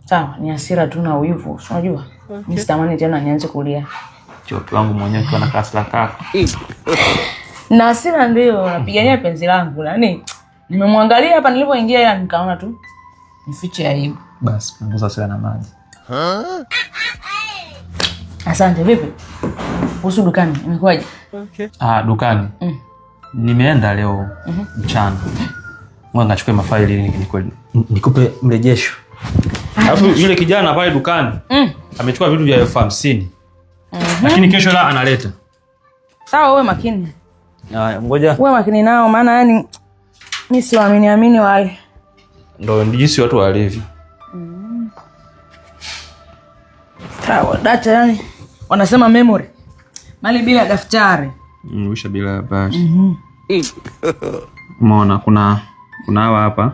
Sawa, ni hasira tu na wivu, unajua? Mimi sitamani tena nianze kulia. Choto wangu mwenyewe kwa na kasla kako. Na hasira ndio napigania penzi langu, yani nimemwangalia hapa nilipoingia ila nikaona tu nifiche aibu. Basi punguza hasira na maji. Asante, vipi? Kuhusu dukani, imekwaje? Dukani. Nimeenda leo mchana. Mwana achukue mafaili nikupe mrejesho. Alafu yule kijana pale dukani amechukua vitu vya 50,000. Lakini kesho la analeta. Sawa, wewe makini. Ngoja. Wewe makini nao maana yani mimi siwaamini wale. Ndio jinsi watu walivyo. Sawa, data yani wanasema memory. Mali bila daftari. Mwisho bila bashi. Umeona kuna hawa hapa.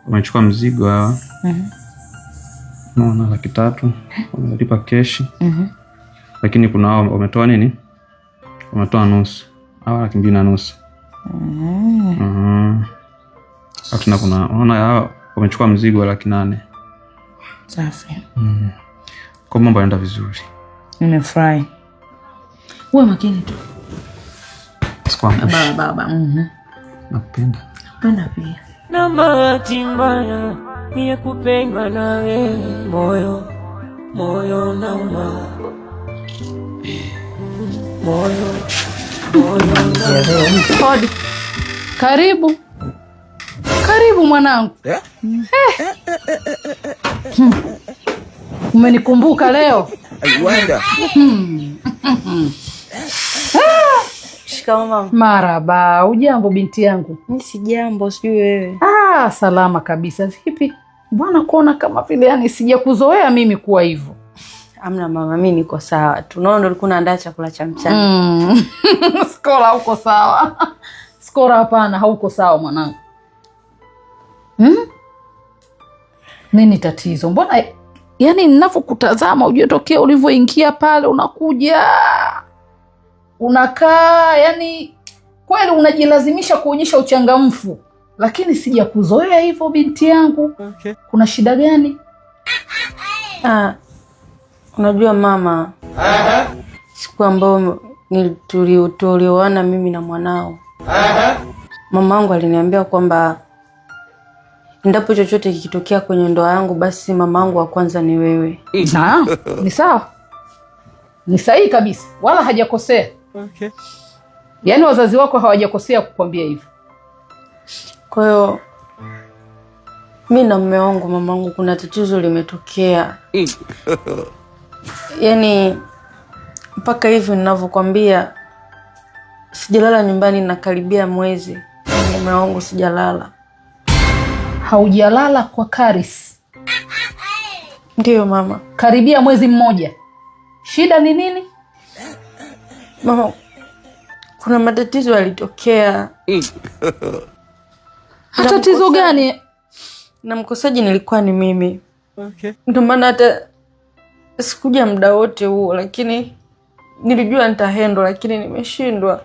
Wamechukua mzigo hawa. Umeona 300,000 wamelipa keshi. Lakini kuna hawa wametoa nini? Wametoa nusu. Hawa 2,500. Hakuna unaona hawa wamechukua mzigo wa 800,000. Safi. Kwa mambo yanaenda vizuri. Nimefurahi. Wewe makini tu. Sikuangusha. Baba. Nakupenda. Napenda pia. Na bahati mbaya ni kupendwa nawe, moyo nauma. Moyo. Hodi. Karibu mwanangu. Umenikumbuka leo? Aiwanda. Shikamoo mama. Marhaba. Ujambo binti yangu? Mimi si jambo, sijui wewe. Salama kabisa. Vipi? Mbona kuona kama vile yani sijakuzoea mimi kuwa hivyo? Amna mama, mimi niko sawa. Tunaona ulikuwa unaandaa chakula cha mchana. Skora hauko sawa. Skora hapana, hauko sawa mwanangu. Nini tatizo? Mbona yani ninapokutazama ujue tokea ulivyoingia pale unakuja unakaa yani kweli unajilazimisha kuonyesha uchangamfu, lakini sijakuzoea hivyo binti yangu. Kuna shida gani? Unajua mama, siku ambayo tulioana mimi na mwanao, mamangu aliniambia kwamba endapo chochote kikitokea kwenye ndoa yangu basi mamangu wa kwanza ni wewe. Ni sawa. Ni sahihi kabisa. Wala hajakosea. Yaani wazazi wako hawajakosea kukwambia hivyo. Kwa hiyo mimi na mume wangu mamangu kuna tatizo limetokea. Yaani mpaka hivi ninavyokuambia sijalala nyumbani na karibia mwezi. Mume wangu sijalala. Haujalala kwa Karis? Ndiyo mama. Karibia mwezi mmoja. Shida ni nini? Mama, kuna matatizo yalitokea. Tatizo gani? Na mkosaji nilikuwa ni mimi. Ndio maana hata sikuja muda wote huo, lakini nilijua nitahendwa lakini nimeshindwa.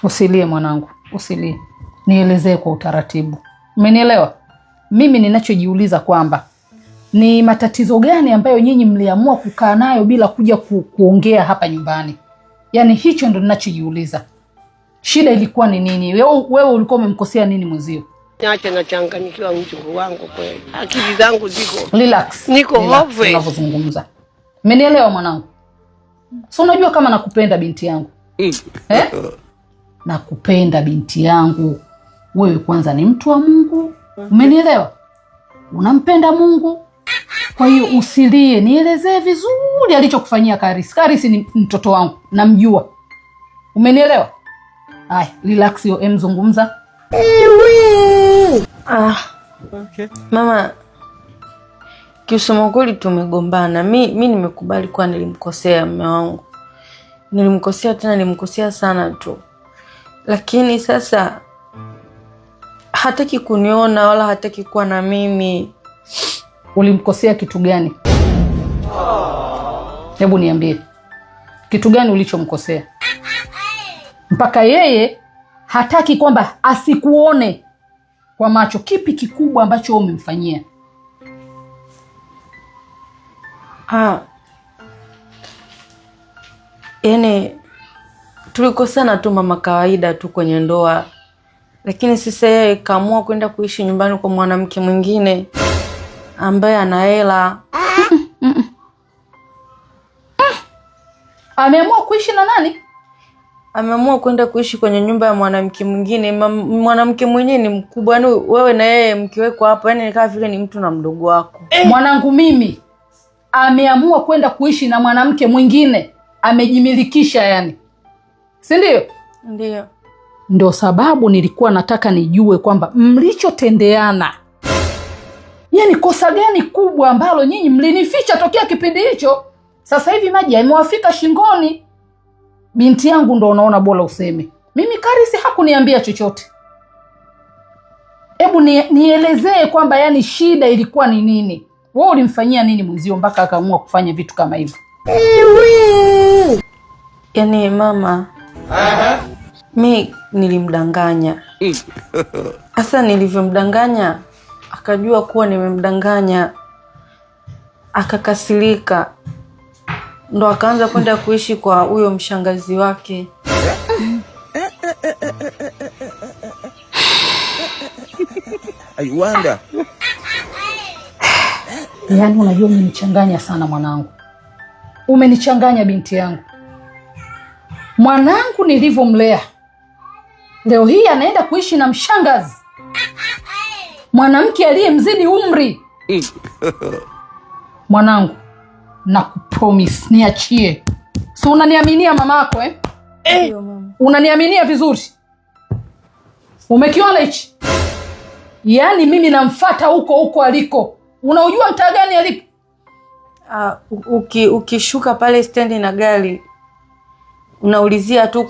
Usilie mwanangu, usilie. Nielezee kwa utaratibu. Umenielewa? Mimi ninachojiuliza kwamba ni matatizo gani ambayo nyinyi mliamua kukaa nayo bila kuja kuongea hapa nyumbani. Yaani hicho ndo ninachojiuliza. Shida ilikuwa ni nini? Wewe ulikuwa umemkosea nini mwenzio? Niache na changanyikiwa mchungu wangu kweli. Akili zangu ziko. Relax. Niko hofu. Unapozungumza. Umenielewa mwanangu? So unajua kama nakupenda binti yangu. Nakupenda binti yangu. Wewe kwanza ni mtu wa Mungu. Umenielewa? Unampenda Mungu. Kwa hiyo usilie, nielezee vizuri alichokufanyia Karis. Karis ni mtoto wangu, namjua. Umenielewa? Haya, relax yo, mzungumza. Mama, kiusema kweli tumegombana. Mimi nimekubali kwa nilimkosea mume wangu. Nilimkosea tena, nilimkosea sana tu. Lakini sasa hataki kuniona wala hataki kuwa na mimi. Ulimkosea kitu gani? Hebu niambie. Kitu gani ulichomkosea? Mpaka yeye hataki kwamba asikuone kwa macho. Kipi kikubwa ambacho umemfanyia? Yaani tulikosana tu mama, kawaida tu kwenye ndoa, lakini sasa yeye kaamua kwenda kuishi nyumbani kwa mwanamke mwingine ambaye ana hela. Ameamua kuishi na nani? Ameamua kwenda kuishi kwenye nyumba ya mwanamke mwingine. Mwanamke mwenyewe ni mkubwa, yaani wewe na yeye mkiwekwa hapo, yaani kama vile ni mtu na mdogo wako. Mwanangu mimi ameamua kwenda kuishi na mwanamke mwingine, amejimilikisha yani, si ndio? Ndio. Ndio sababu nilikuwa nataka nijue kwamba mlichotendeana, yani kosa gani kubwa ambalo nyinyi mlinificha tokea kipindi hicho. Sasa hivi maji yamewafika shingoni. Binti yangu ndo unaona bora useme. Mimi Karisi hakuniambia chochote. Hebu nielezee kwamba yani shida ilikuwa ni nini? Wewe ulimfanyia nini mwenzio mpaka akaamua kufanya vitu kama hivyo? Yaani mama, mi nilimdanganya. Sasa nilivyomdanganya akajua kuwa nimemdanganya, akakasirika, ndo akaanza kwenda kuishi kwa huyo mshangazi wake. I wonder. Yaani unajua umenichanganya sana mwanangu. Umenichanganya binti yangu. Mwanangu nilivyomlea, leo hii anaenda kuishi na mshangazi, mwanamke aliyemzidi umri. Mwanangu, nakupromise niachie. Si unaniaminia mamako Mama. Unaniaminia vizuri? Umekiona hichi? Yaani mimi namfuata huko aliko. Unaujua mtaa gani alipo? Ukishuka pale stendi na gari unaulizia tu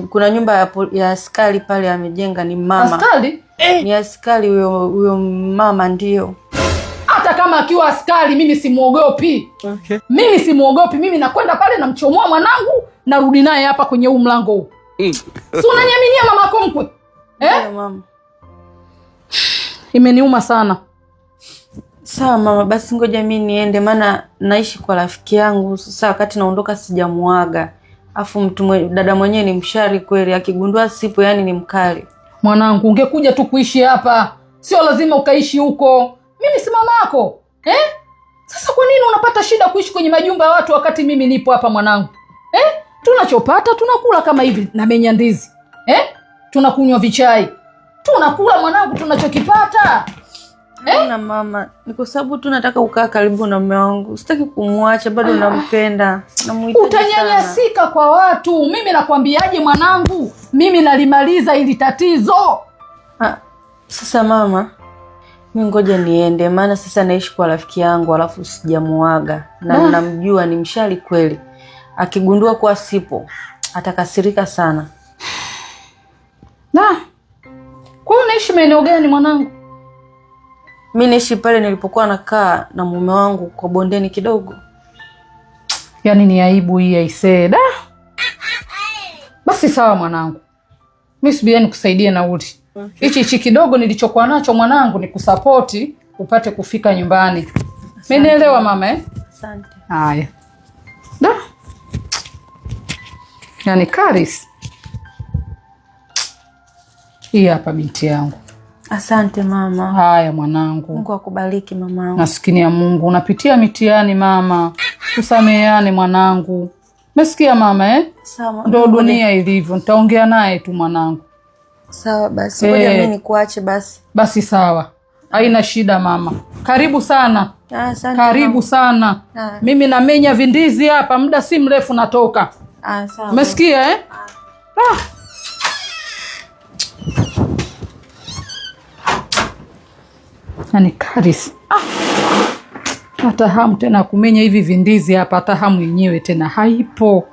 kuna nyumba ya askari pale amejenga, ni mama. Askari? Ni askari huyo mama ndio. Hata kama akiwa askari mimi simuogopi. Okay. Mimi simuogopi, mimi nakwenda pale namchomoa mwanangu, narudi naye hapa kwenye huu mlango huu. Si unaniaminia mamako mkwe? Ndio mama. Imeniuma sana. Sawa mama, basi ngoja mimi niende, maana naishi kwa rafiki yangu. Sasa wakati naondoka sijamuaga. Afu dada mwenyewe ni mshari kweli, akigundua sipo yani ni mkali. Mwanangu, ungekuja tu kuishi hapa, sio lazima ukaishi huko. Mimi si mamako. Sasa kwa nini unapata shida kuishi kwenye majumba ya watu wakati mimi nipo hapa mwanangu? Tunachopata tunakula kama hivi na menya ndizi. Tunakunywa vichai. Tunakula mwanangu tunachokipata. Na mama, ni kwa sababu tu nataka kukaa karibu na mume wangu. Sitaki kumwacha, bado nampenda. Namuhitaji sana. Utanyanyasika kwa watu. Mimi nakwambiaje mwanangu? Mimi nalimaliza ili tatizo. Sasa mama, mimi ngoja niende, maana sasa naishi kwa rafiki yangu alafu sijamuaga. Na namjua ni mshari kweli. Akigundua kuwa sipo, atakasirika sana. Kwa hiyo unaishi maeneo gani mwanangu? Mimi naishi pale nilipokuwa nakaa na mume wangu kwa bondeni kidogo. Yaani ni aibu hii aisee. Basi sawa mwanangu. Mimi sibiani kusaidia nauli. Hichi kidogo nilichokuwa nacho mwanangu ni kusapoti upate kufika nyumbani. Umenielewa mama Asante. Haya. Yaani Karis. Hii hapa binti yangu. Asante mama. Haya mwanangu. Mungu akubariki mama. Maskini ya Mungu, unapitia mitihani mama. Tusameheane mwanangu. Umesikia mama Sawa. Ndio dunia ilivyo. Nitaongea naye tu mwanangu. Sawa basi. Ngoja mimi nikuache basi. Basi sawa. Haina shida mama. Karibu sana. Asante. Karibu mama. Sana. Mimi namenya vindizi hapa, muda si mrefu natoka. Sawa. Umesikia Yaani Karis. Hata hamu tena kumenya hivi vindizi hapa, hata hamu yenyewe tena haipo.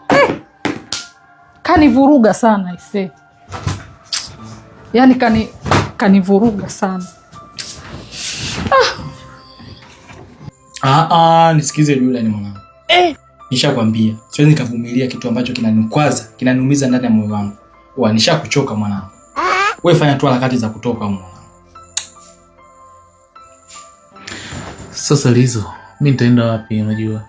Kanivuruga sana ise. Yaani kanivuruga sana. Nisikize yule ni mwanangu. Nishakwambia, siwezi nikavumilia kitu ambacho kinanikwaza, kinaniumiza ndani ya moyo wangu. Nishakuchoka mwanangu. Wewe fanya tu harakati za kutoka mwanangu. Sasa Lizo, mimi nitaenda wapi unajua?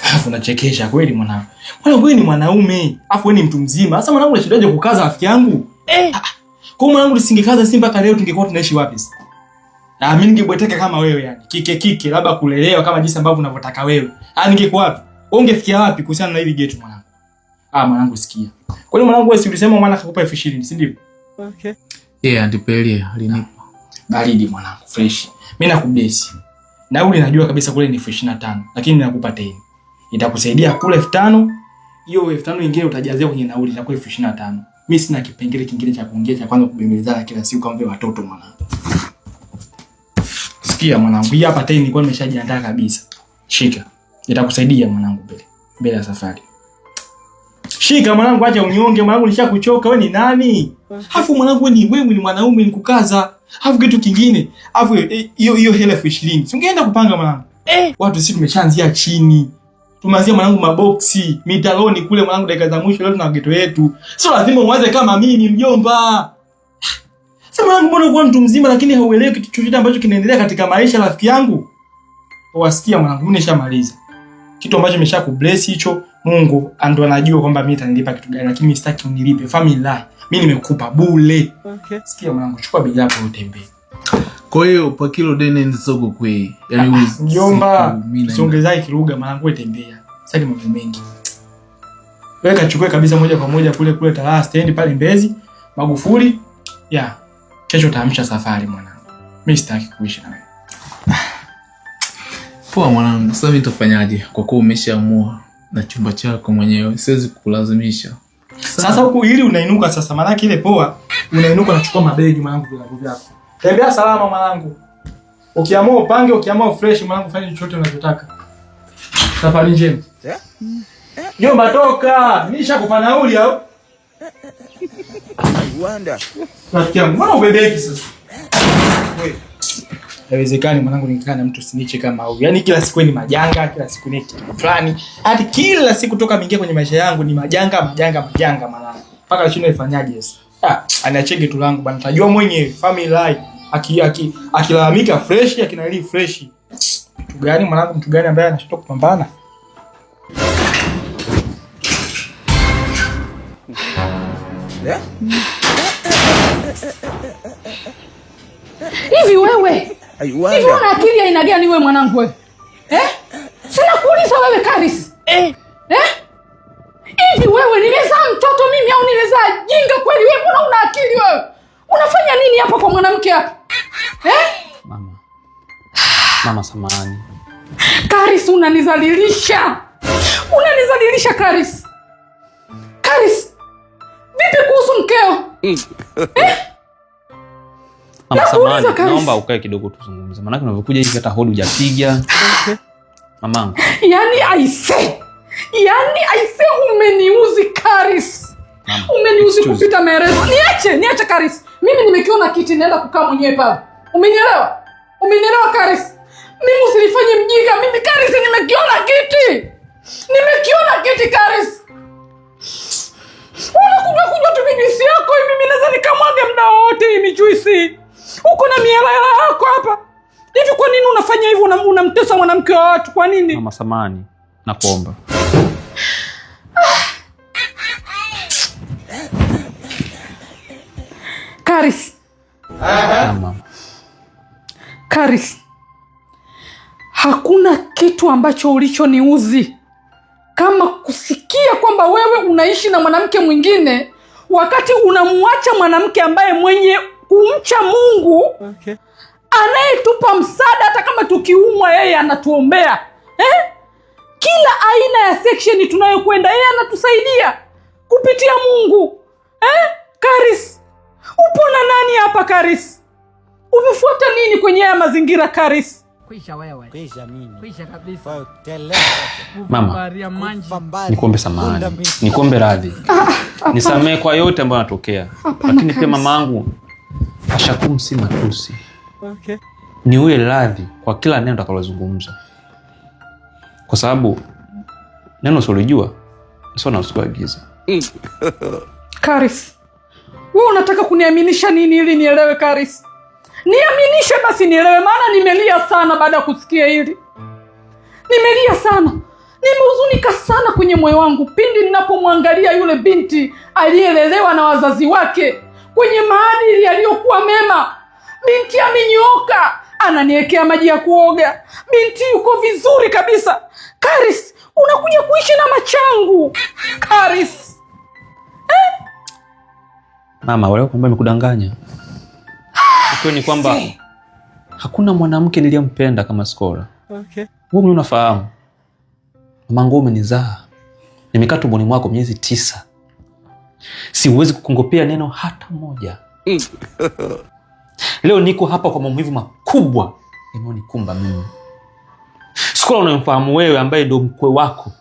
Alafu unachekesha kweli mwanangu. Mwanangu wewe ni mwanaume. Alafu wewe ni mtu mzima. Sasa mwanangu unashindaje kukaza rafiki yangu? Kwa mwanangu nisingekaza si mpaka leo tungekuwa tunaishi wapi sasa? Na mimi ningebweteka kama wewe yani. Kike labda kulelewa kama jinsi ambavyo unavyotaka wewe. Ningekuwa wapi? Wewe ungefikia wapi kuhusiana na hili getu mwanangu? Mwanangu sikia. Kwa nini mwanangu wewe si ulisema mwana akakupa 20,000, si ndivyo? Okay. Antipeli alinipa. Baridi mwanangu fresh. Mimi nakubless. Nauli najua kabisa kule ni 25,000, lakini ninakupa 10. Itakusaidia kule 5,000. Hiyo 5,000 nyingine utajazia kwenye nauli itakuwa 25,000. Mimi sina kipengele kingine cha kuongea cha kwanza kubembelezana kila siku kama vile watoto mwanangu. Sikia mwanangu, hii hapa 10 nilikuwa nimeshajiandaa kabisa. Shika. Itakusaidia mwanangu mbele ya safari. Shika mwanangu, acha unyonge mwanangu, nishakuchoka. Wewe ni nani? Alafu mwanangu wewe ni mwanaume, ni kukaza. Alafu kitu kingine, alafu hiyo hela 20,000. Si ungeenda kupanga mwanangu? Watu sisi tumeshaanzia chini. Tumeanzia mwanangu maboksi, mitaloni kule mwanangu, dakika za mwisho leo tuna geto yetu. Sio lazima uanze kama mimi mjomba. Sasa mwanangu, mbona uko mtu mzima lakini hauelewi kitu chochote ambacho kinaendelea katika maisha rafiki yangu? Wasikia mwanangu, mimi nishamaliza. Kitu ambacho nimeshakubless hicho, Mungu ndo anajua kwamba mimi nitanilipa kitu gani, lakini sitaki unilipe family life. Mimi nimekupa bure. Okay. Sikia mwanangu, chukua begi yako utembee. Kwa hiyo pa kilo dene nzogo kwe. Yaani mjomba, usiongezai kiruga mwanangu, utembea. Sasa mambo mengi. Wewe kachukue kabisa moja kwa moja kule Tarawa stand pale Mbezi, Magufuli. Kesho taamsha safari mwanangu. Mimi sitaki kuishi na wewe. Poa mwanangu, sasa mimi nitafanyaje? Kwa kuwa umeshaamua na chumba chako mwenyewe, siwezi kukulazimisha. Sasa huku ili unainuka sasa, maana ile poa, unainuka na kuchukua mabegi mwanangu vyako. Tembea salama mwanangu. Ukiamua upange, ukiamua fresh mwanangu, fanya chochote unachotaka. Safari njema. Jomba toka, nishakupa nauli au? Wanda. Rafiki yangu, mbona ubebeki sasa? Wewe. Haiwezekani mwanangu nikikaa na mtu siniche kama huyu. Yaani kila siku ni majanga, kila siku ni kitu fulani. Hadi kila siku toka mingia kwenye maisha yangu ni majanga mwanangu. Mpaka leo nifanyaje sasa? Aniachege tu langu bwana. Tajua mwenyewe family life. Akilalamika fresh, akinali fresh. Mtu gani mwanangu, mtu gani ambaye anashindwa kupambana? Hivi wewe? Hivi una akili aina gani wewe mwanangu wewe? Sina kuuliza wewe Karis. Hivi wewe nimezaa mtoto mimi au nimezaa jinga kweli wewe? Mbona una akili wewe? Unafanya nini hapa kwa mwanamke hapa? Mama samahani. Karis, unanizalilisha. Unanizalilisha Karis. Karis, vipi kuhusu mkeo? Mama samahani, naomba ukae kidogo tuzungumze. Maana unavyokuja hivi hata hodi hujapiga. Mamangu. Yaani aise umeniuzi Karis. Umeniuzi kupita maelezo. Niache Karis. Mimi nimekiona kiti naenda kukaa mwenyewe pale. Umenielewa Karis? Mimi usinifanye mjinga. Mimi Karis nimekiona kiti Karis. Unakunywa tu juisi yako hivi, mimi naweza nikamwaga muda wote hii juisi. Uko na miela yako hapa. Hivi kwa nini unafanya hivyo, unamtesa mwanamke wa watu? Kwa nini? Mama samahani, nakuomba. Karis. Mama. Karis. Hakuna kitu ambacho ulichoniuzi kama kusikia kwamba wewe unaishi na mwanamke mwingine wakati unamuacha mwanamke ambaye mwenye kumcha Mungu, anayetupa msaada hata kama tukiumwa yeye anatuombea. Kila aina ya section tunayokwenda yeye anatusaidia kupitia Mungu. Karis, upo na nani hapa Karis? Umefuata nini kwenye haya mazingira Karis? Kwisha wewe. Kwisha mimi. Kwisha kabisa. Mama, nikuombe samahani. Nikuombe radhi. Nisamehe kwa yote ambayo yanatokea. Lakini pia mamangu ashakumu si matusi. Ni uwe radhi kwa kila neno utakalozungumza. Kwa sababu neno usilijua sio na usikuagiza. Karis, wewe unataka kuniaminisha nini ili nielewe Karis? Niaminishe basi nielewe, maana nimelia sana baada ya kusikia hili. Nimelia sana. Nimehuzunika sana kwenye moyo wangu pindi ninapomwangalia yule binti aliyelelewa na wazazi wake kwenye maadili yaliyokuwa mema. Binti amenyooka, ananiwekea maji ya kuoga, binti yuko vizuri kabisa. Karis, unakuja kuishi na machangu Karis. Mama, wale kwamba nimekudanganya. Ukweli ni kwamba hakuna mwanamke niliyempenda kama Skola. Okay. Wewe unafahamu. Mamangu umenizaa. Nimekaa tumboni mwako miezi 9. Siwezi kukungopea neno hata moja. Leo niko hapa kwa maumivu makubwa yamenikumba mimi. Skola unamfahamu wewe, ambaye ndio mkwe wako,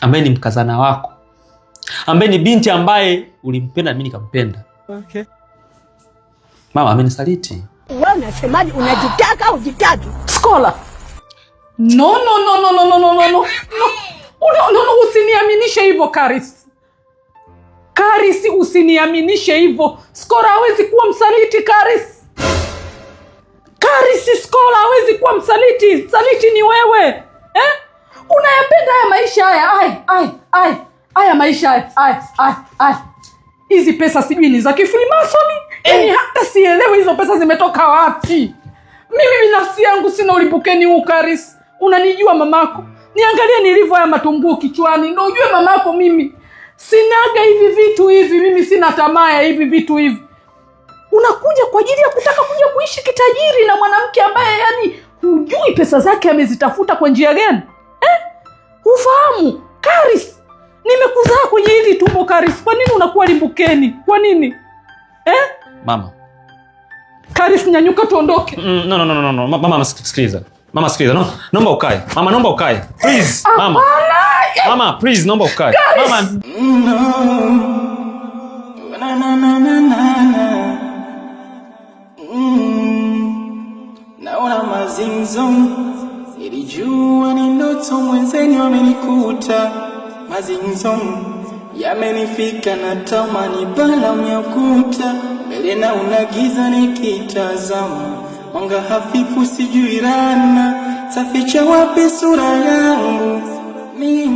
ambaye ni mkazana wako, ambaye ni binti ambaye ulimpenda mimi nikampenda. Okay. Mama amenisaliti. Wewe unasemaje? Unajitaka au jitaki? Skola. No. Usiniaminishe hivyo Karis. Karis, usiniaminishe hivyo. Skola hawezi kuwa msaliti Karis. Karis, Skola hawezi kuwa msaliti. Msaliti ni wewe. Unayapenda haya maisha haya. Haya maisha haya. Hizi pesa sijui ni za Freemason. Yaani hata sielewi hizo pesa zimetoka wapi. Mimi binafsi yangu sina ulipokeni huu Karis. Unanijua mamako. Niangalie nilivyo haya matumbuo kichwani. Ndio ujue mamako mimi sinaga hivi vitu hivi. Mimi sina tamaa ya hivi vitu hivi. Unakuja kwa ajili ya kutaka kuja kuishi kitajiri na mwanamke ambaye yani hujui pesa zake amezitafuta kwa njia gani? Ufahamu Karis, nimekuzaa kwenye hili tumbo Karis. Kwa nini unakuwa limbukeni? Kwa nini? Mama. Karis, nyanyuka tuondoke. No. Mama sikiliza. Mama sikiliza. No, naomba ukae. Mama naomba ukae. Please, mama. Mama, please naomba ukae. Mama. Naona mazingzong, nilijua ni ndoto, mwenzeni wamenikuta. Mazingzong yamenifika na tamani bala myakuta. Mbele na unagiza nikitazama, mwanga hafifu sijui rana, saficha wapi sura yangu mimi.